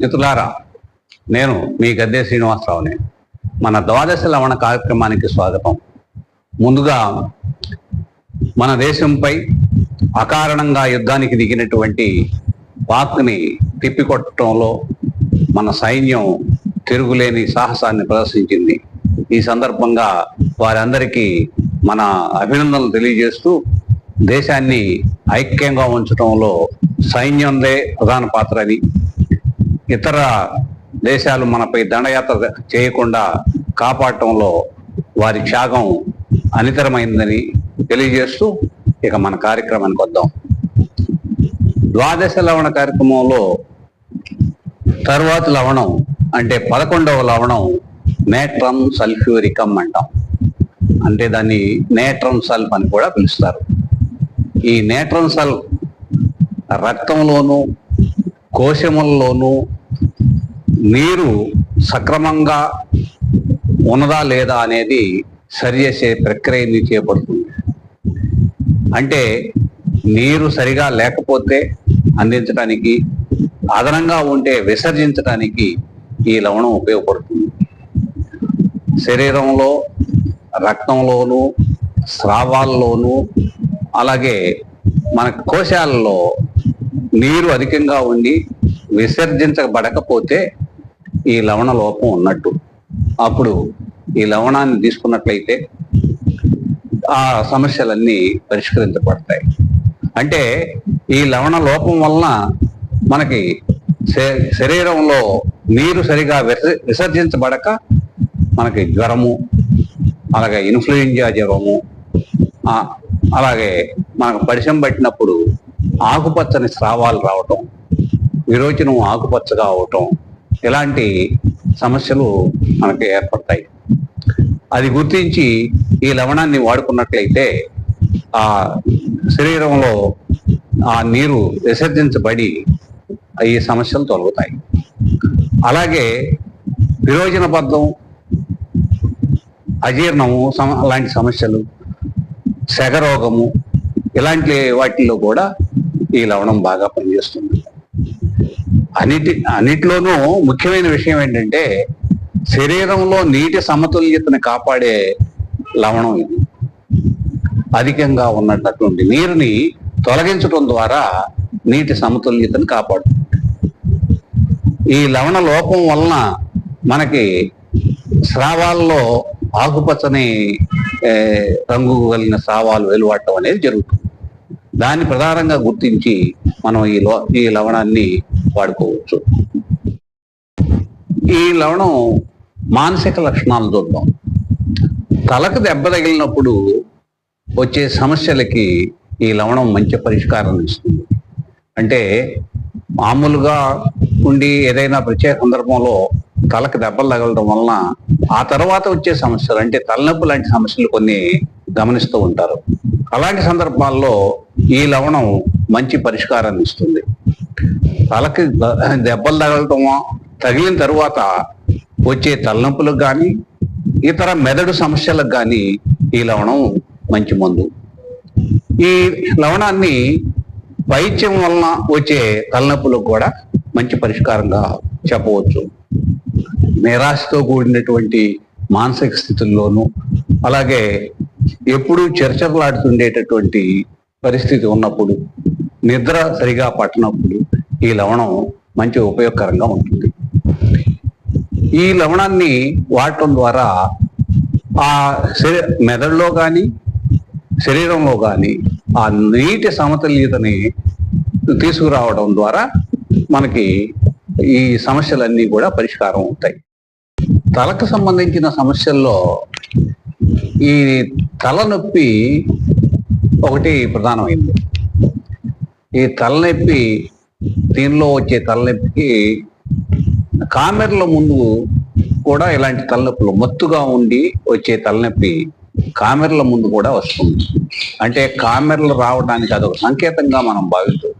మిత్రులారా, నేను మీ గద్దె శ్రీనివాసరావుని. మన ద్వాదశ లవణ కార్యక్రమానికి స్వాగతం. ముందుగా మన దేశంపై అకారణంగా యుద్ధానికి దిగినటువంటి పాక్ని తిప్పికొట్టడంలో మన సైన్యం తిరుగులేని సాహసాన్ని ప్రదర్శించింది. ఈ సందర్భంగా వారందరికీ మన అభినందనలు తెలియజేస్తూ, దేశాన్ని ఐక్యంగా ఉంచడంలో సైన్యందే ప్రధాన పాత్ర అని, ఇతర దేశాలు మనపై దండయాత్ర చేయకుండా కాపాడటంలో వారి త్యాగం అనితరమైందని తెలియజేస్తూ ఇక మన కార్యక్రమానికి వద్దాం. ద్వాదశ లవణ కార్యక్రమంలో తర్వాతి లవణం అంటే 11వ లవణం నేట్రమ్ సల్ఫ్యూరికం అంటాం. అంటే దాన్ని నేట్రమ్ సల్ఫ్ అని కూడా పిలుస్తారు. ఈ నేట్రమ్ సల్ఫ్ రక్తంలోనూ కోశములలోనూ నీరు సక్రమంగా ఉన్నదా లేదా అనేది సరిచేసే ప్రక్రియని చేపడుతుంది. అంటే నీరు సరిగా లేకపోతే అందించడానికి, అదనంగా ఉంటే విసర్జించడానికి ఈ లవణం ఉపయోగపడుతుంది. శరీరంలో రక్తంలోనూ స్రావాల్లోనూ అలాగే మన కోశాలలో నీరు అధికంగా ఉండి విసర్జించబడకపోతే ఈ లవణ లోపం ఉన్నట్టు. అప్పుడు ఈ లవణాన్ని తీసుకున్నట్లయితే ఆ సమస్యలన్నీ పరిష్కరించబడతాయి. అంటే ఈ లవణ లోపం వలన మనకి శరీరంలో నీరు సరిగా విసర్జించబడక మనకి జ్వరము, అలాగే ఇన్ఫ్లుయెంజా జ్వరము, అలాగే మనకు పరిచయం పట్టినప్పుడు ఆకుపచ్చని స్రావాలు రావటం, విరోచనం ఆకుపచ్చగా అవటం, ఇలాంటి సమస్యలు మనకి ఏర్పడతాయి. అది గుర్తించి ఈ లవణాన్ని వాడుకున్నట్లయితే ఆ శరీరంలో ఆ నీరు విసర్జించబడి ఈ సమస్యలు తొలగుతాయి. అలాగే విరోచనబద్ధం, అజీర్ణము లాంటి సమస్యలు, సెగరోగము, ఇలాంటి వాటిల్లో కూడా ఈ లవణం బాగా పనిచేస్తుంది. అన్నిటిలోనూ ముఖ్యమైన విషయం ఏంటంటే శరీరంలో నీటి సమతుల్యతను కాపాడే లవణం ఇది. అధికంగా ఉన్నటువంటి నీరుని తొలగించడం ద్వారా నీటి సమతుల్యతను కాపాడుతుంది. ఈ లవణ లోపం వలన మనకి స్రావాల్లో ఆకుపచ్చని రంగు కలిగిన స్రావాలు వెలువడటం అనేది జరుగుతుంది. దాన్ని ప్రధానంగా గుర్తించి మనం ఈ లవణాన్ని వాడుకోవచ్చు. ఈ లవణం మానసిక లక్షణాలు చూద్దాం. తలకు దెబ్బ తగిలినప్పుడు వచ్చే సమస్యలకి ఈ లవణం మంచి పరిష్కారం ఇస్తుంది. అంటే మామూలుగా ఉండి ఏదైనా ప్రత్యేక సందర్భంలో తలకు దెబ్బలు తగలడం వలన ఆ తర్వాత వచ్చే సమస్యలు, అంటే తలనొప్పి లాంటి సమస్యలు కొన్ని గమనిస్తూ ఉంటారు. అలాంటి సందర్భాల్లో ఈ లవణం మంచి పరిష్కారాన్ని ఇస్తుంది. తలకి దెబ్బలు తగిలిన తరువాత వచ్చే తలనొప్పులకు కానీ ఇతర మెదడు సమస్యలకు కానీ ఈ లవణం మంచి మందు. ఈ లవణాన్ని వైద్యం వలన వచ్చే తలనొప్పులకు కూడా మంచి పరిష్కారంగా చెప్పవచ్చు. నిరాశతో కూడినటువంటి మానసిక స్థితుల్లోనూ, అలాగే ఎప్పుడూ చర్చలాడుతుండేటటువంటి పరిస్థితి ఉన్నప్పుడు, నిద్ర సరిగా పట్టనప్పుడు ఈ లవణం మంచి ఉపయోగకరంగా ఉంటుంది. ఈ లవణాన్ని వాడటం ద్వారా ఆ మెదడులో కానీ శరీరంలో కానీ ఆ నీటి సమతుల్యతని తీసుకురావడం ద్వారా మనకి ఈ సమస్యలన్నీ కూడా పరిష్కారం అవుతాయి. తలకు సంబంధించిన సమస్యల్లో ఈ తలనొప్పి ఒకటి ప్రధానమైంది. ఈ తలనొప్పి, దీనిలో వచ్చే తలనొప్పికి కామెర్ల ముందు కూడా ఇలాంటి తలనొప్పులు, మత్తుగా ఉండి వచ్చే తలనొప్పి కామెర్ల ముందు కూడా వస్తుంది. అంటే కామెర్లు రావడానికి అదొక సంకేతంగా మనం భావిస్తాం.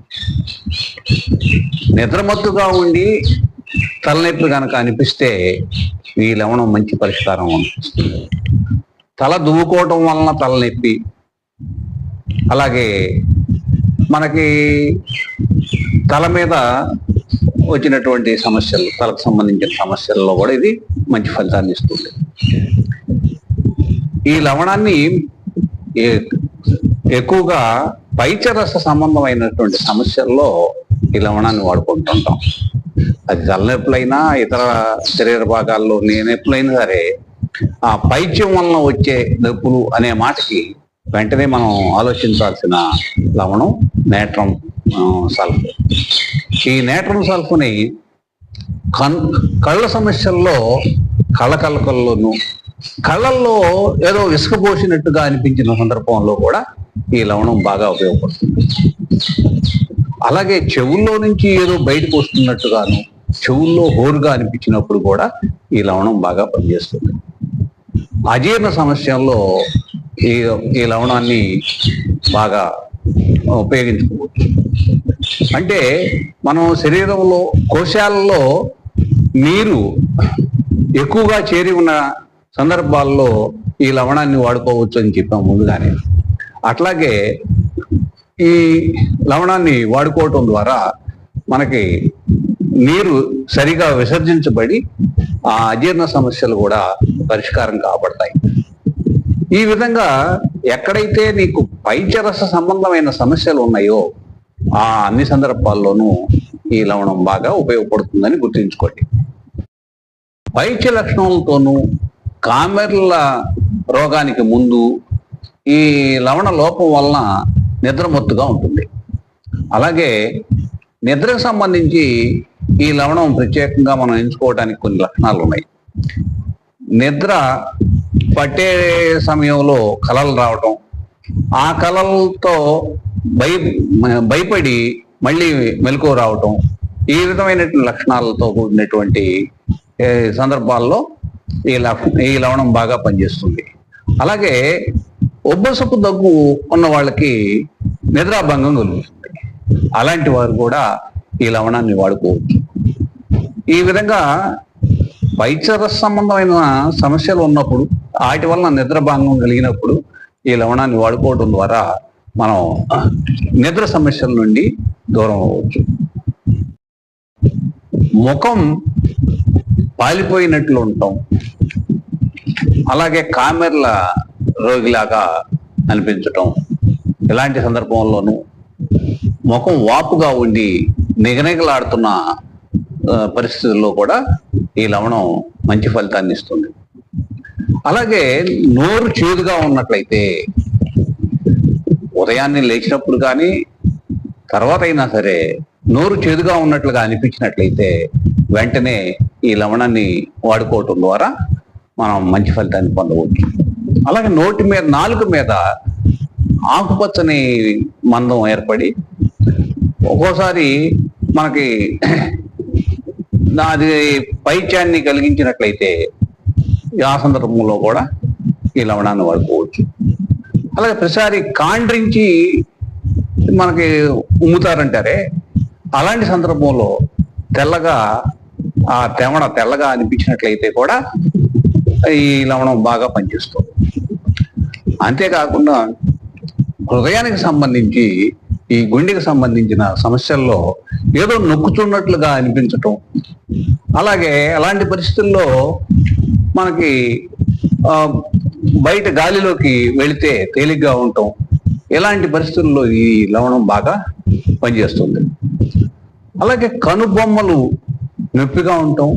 నిద్రమత్తుగా ఉండి తలనొప్పి కనుక అనిపిస్తే ఈ లవణం మంచి పరిష్కారం అనిపిస్తుంది. తల దువ్వుకోవటం వలన తలనొప్పి, అలాగే మనకి తల మీద వచ్చినటువంటి సమస్యలు, తలకు సంబంధించిన సమస్యల్లో కూడా ఇది మంచి ఫలితాన్ని ఇస్తుంది. ఈ లవణాన్ని ఎక్కువగా పైచరస సంబంధమైనటువంటి సమస్యల్లో ఈ లవణాన్ని వాడుకుంటుంటాం. అది తలనొప్పులైనా ఇతర శరీర భాగాల్లో నొప్పులైనా సరే, ఆ పైత్యం వలన వచ్చే నొప్పులు అనే మాటకి వెంటనే మనం ఆలోచించాల్సిన లవణం నేట్రమ్ సల్ఫ్. ఈ నేట్రమ్ సల్ఫ్ని కళ్ళ సమస్యల్లో కళ్ళకల్లోను, కళ్ళల్లో ఏదో ఇసుక పోసినట్టుగా అనిపించిన సందర్భంలో కూడా ఈ లవణం బాగా ఉపయోగపడుతుంది. అలాగే చెవుల్లో నుంచి ఏదో బయటకు వస్తున్నట్టుగాను, చెవుల్లో హోరుగా అనిపించినప్పుడు కూడా ఈ లవణం బాగా పనిచేస్తుంది. అజీర్ణ సమస్యల్లో ఈ లవణాన్ని బాగా ఉపయోగించుకోవచ్చు. అంటే మనం శరీరంలో కోశాలలో నీరు ఎక్కువగా చేరి ఉన్న సందర్భాల్లో ఈ లవణాన్ని వాడుకోవచ్చు అని చెప్పాం ముందుగానే. అట్లాగే ఈ లవణాన్ని వాడుకోవటం ద్వారా మనకి నీరు సరిగా విసర్జించబడి ఆ అజీర్ణ సమస్యలు కూడా పరిష్కారం కాబడతాయి. ఈ విధంగా ఎక్కడైతే నీకు పైచరస సంబంధమైన సమస్యలు ఉన్నాయో ఆ అన్ని సందర్భాల్లోనూ ఈ లవణం బాగా ఉపయోగపడుతుందని గుర్తుంచుకోండి. పైచ లక్షణాలతోనూ కామెర్ల రోగానికి ముందు ఈ లవణ లోపం వలన నిద్రమత్తుగా ఉంటుంది. అలాగే నిద్రకు సంబంధించి ఈ లవణం ప్రత్యేకంగా మనం ఎంచుకోవడానికి కొన్ని లక్షణాలు ఉన్నాయి. నిద్ర పట్టే సమయంలో కలలు రావటం, ఆ కలలతో భయపడి మళ్ళీ మెలకువ రావటం, ఈ విధమైనటువంటి లక్షణాలతో కూడినటువంటి సందర్భాల్లో ఈ లవణం బాగా పనిచేస్తుంది. అలాగే ఉబ్బసపు దగ్గు ఉన్న వాళ్ళకి నిద్రాభంగం కలుగుతుంది. అలాంటి వారు కూడా ఈ లవణాన్ని వాడుకోవచ్చు. ఈ విధంగా పైచరస సంబంధమైన సమస్యలు ఉన్నప్పుడు, వాటి వలన నిద్రభంగం కలిగినప్పుడు ఈ లవణాన్ని వాడుకోవడం ద్వారా మనం నిద్ర సమస్యల నుండి దూరం అవ్వచ్చు. ముఖం పాలిపోయినట్లు ఉంటాం, అలాగే కామెర్ల రోగిలాగా అనిపించటం, ఇలాంటి సందర్భంలోనూ ముఖం వాపుగా ఉండి నిగనిగలాడుతున్న పరిస్థితుల్లో కూడా ఈ లవణం మంచి ఫలితాన్ని ఇస్తుంది. అలాగే నోరు చేదుగా ఉన్నట్లయితే, ఉదయాన్నే లేచినప్పుడు కానీ తర్వాత అయినా సరే నోరు చేదుగా ఉన్నట్లుగా అనిపించినట్లయితే వెంటనే ఈ లవణాన్ని వాడుకోవటం ద్వారా మనం మంచి ఫలితాన్ని పొందవచ్చు. అలాగే నోటి మీద, నాలుక మీద ఆకుపచ్చని మందం ఏర్పడి ఒక్కోసారి మనకి అది పైత్యాన్ని కలిగించినట్లయితే ఆ సందర్భంలో కూడా ఈ లవణాన్ని వాడుకోవచ్చు. అలాగే ప్రతిసారి కాండ్రించి మనకి ఉమ్ముతారంటారే, అలాంటి సందర్భంలో తెల్లగా తెల్లగా అనిపించినట్లయితే కూడా ఈ లవణం బాగా పనిచేస్తుంది. అంతేకాకుండా హృదయానికి సంబంధించి, ఈ గుండెకి సంబంధించిన సమస్యల్లో ఏదో నొక్కుతున్నట్లుగా అనిపించటం, అలాగే అలాంటి పరిస్థితుల్లో మనకి బయట గాలిలోకి వెళితే తేలిగ్గా ఉండటం, ఇలాంటి పరిస్థితుల్లో ఈ లవణం బాగా పనిచేస్తుంది. అలాగే కనుబొమ్మలు నొప్పిగా ఉండటం,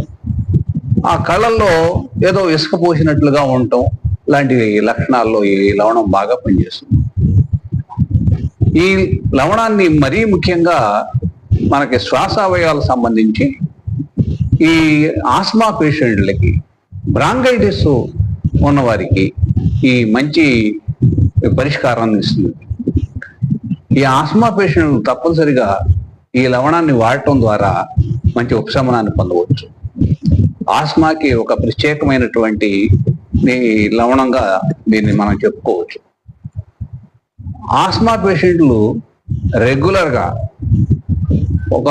ఆ కళ్ళల్లో ఏదో ఇసుక పోసినట్లుగా ఉండటం, లాంటి లక్షణాల్లో ఈ లవణం బాగా పనిచేస్తుంది. ఈ లవణాన్ని మరీ ముఖ్యంగా మనకి శ్వాసావయవాలకు సంబంధించి ఈ ఆస్మా పేషెంట్లకి, బ్రాంకైటిస్ ఉన్నవారికి ఈ మంచి పరిష్కారాన్ని ఇస్తుంది. ఈ ఆస్మా పేషెంట్లు తప్పనిసరిగా ఈ లవణాన్ని వాడటం ద్వారా మంచి ఉపశమనాన్ని పొందవచ్చు. ఆస్మాకి ఒక ప్రత్యేకమైనటువంటి లవణంగా దీన్ని మనం చెప్పుకోవచ్చు. ఆస్మా పేషెంట్లు రెగ్యులర్గా ఒక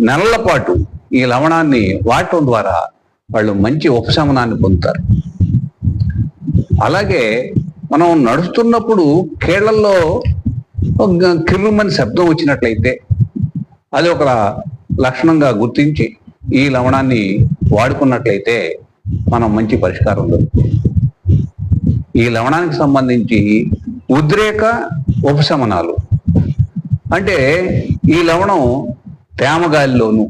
నెలల పాటు ఈ లవణాన్ని వాడటం ద్వారా వాళ్ళు మంచి ఉపశమనాన్ని పొందుతారు. అలాగే మనం నడుస్తున్నప్పుడు కీళ్లలో కిర్రుమని శబ్దం వచ్చినట్లయితే, అది ఒక లక్షణంగా గుర్తించి ఈ లవణాన్ని వాడుకున్నట్లయితే మనం మంచి పరిష్కారం దొరుకుతుంది. ఈ లవణానికి సంబంధించి ఉద్రేక ఉపశమనాలు అంటే ఈ లవణం తేమగాలిలోను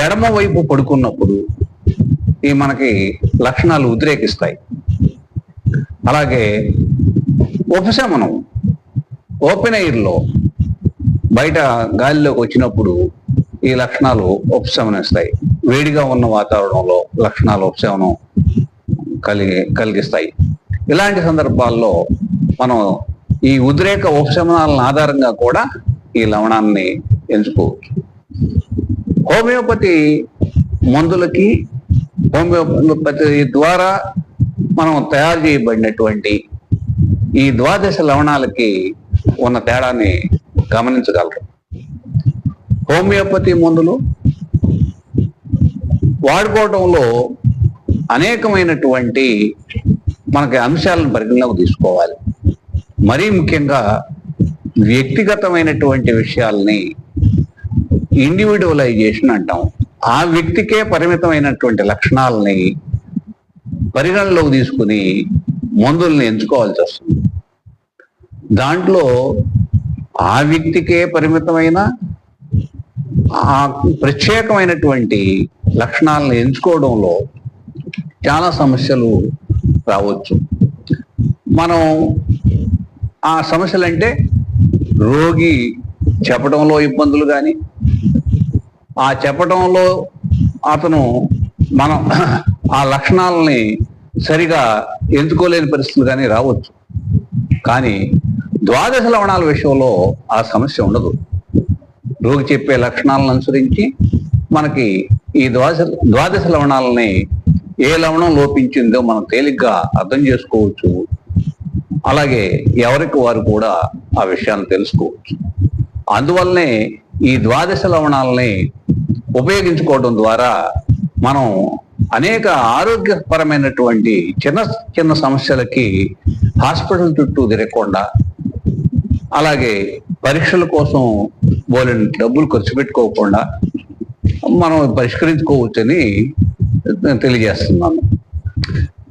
ఎడమ వైపు పడుకున్నప్పుడు ఈ మనకి లక్షణాలు ఉద్రేకిస్తాయి. అలాగే ఉపశమనం ఓపెన్ ఎయిర్లో బయట గాలిలోకి వచ్చినప్పుడు ఈ లక్షణాలు ఉపశమనిస్తాయి. వేడిగా ఉన్న వాతావరణంలో లక్షణాలు ఉపశమనం కలిగిస్తాయి. ఇలాంటి సందర్భాల్లో మనం ఈ ఉద్రేక ఉపశమనాలను ఆధారంగా కూడా ఈ లవణాన్ని ఎంచుకోవచ్చు. హోమియోపతి మందులకి హోమియోపతి ద్వారా మనం తయారు చేయబడినటువంటి ఈ ద్వాదశ లవణాలకి ఉన్న తేడాన్ని గమనించగలరు. హోమియోపతి మందులు వాడుకోవడంలో అనేకమైనటువంటి మనకి అంశాలను పరిగణలోకి తీసుకోవాలి. మరీ ముఖ్యంగా వ్యక్తిగతమైనటువంటి విషయాల్ని ఇండివిజువలైజేషన్ అంటాం. ఆ వ్యక్తికే పరిమితమైనటువంటి లక్షణాలని పరిగణలోకి తీసుకుని మందుల్ని ఎంచుకోవాల్సి వస్తుంది. దాంట్లో ఆ వ్యక్తికే పరిమితమైన ఆ ప్రత్యేకమైనటువంటి లక్షణాలను ఎంచుకోవడంలో చాలా సమస్యలు రావచ్చు. మనం ఆ సమస్యలు అంటే రోగి చెప్పడంలో ఇబ్బందులు కానీ, ఆ చెప్పడంలో అతను మనం ఆ లక్షణాలని సరిగా ఎంచుకోలేని పరిస్థితులు కానీ రావచ్చు. కానీ ద్వాదశ లవణాల విషయంలో ఆ సమస్య ఉండదు. రోగి చెప్పే లక్షణాలను అనుసరించి మనకి ఈ ద్వాదశ లవణాలని ఏ లవణం లోపించిందో మనం తేలిగ్గా అర్థం చేసుకోవచ్చు. అలాగే ఎవరికి వారు కూడా ఆ విషయాన్ని తెలుసుకోవచ్చు. అందువల్లనే ఈ ద్వాదశ లవణాలని ఉపయోగించుకోవడం ద్వారా మనం అనేక ఆరోగ్యపరమైనటువంటి చిన్న చిన్న సమస్యలకి హాస్పిటల్ చుట్టూ తిరగకుండా, అలాగే పరీక్షల కోసం బోలెని డబ్బులు ఖర్చు పెట్టుకోకుండా మనం పరిష్కరించుకోవచ్చని తెలియజేస్తున్నాను.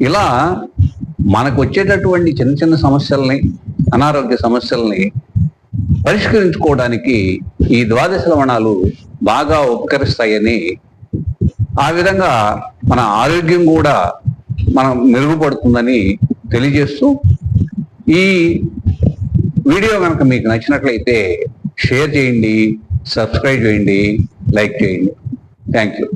ఇలా మనకు వచ్చేటటువంటి చిన్న చిన్న సమస్యల్ని, అనారోగ్య సమస్యల్ని పరిష్కరించుకోవడానికి ఈ ద్వాదశ లవణాలు బాగా ఉపకరిస్తాయని, ఆ విధంగా మన ఆరోగ్యం కూడా మనం మెరుగుపడుతుందని తెలియజేస్తూ, ఈ వీడియో కనుక మీకు నచ్చినట్లయితే షేర్ చేయండి, సబ్స్క్రైబ్ చేయండి, లైక్ చేయండి. Thank you.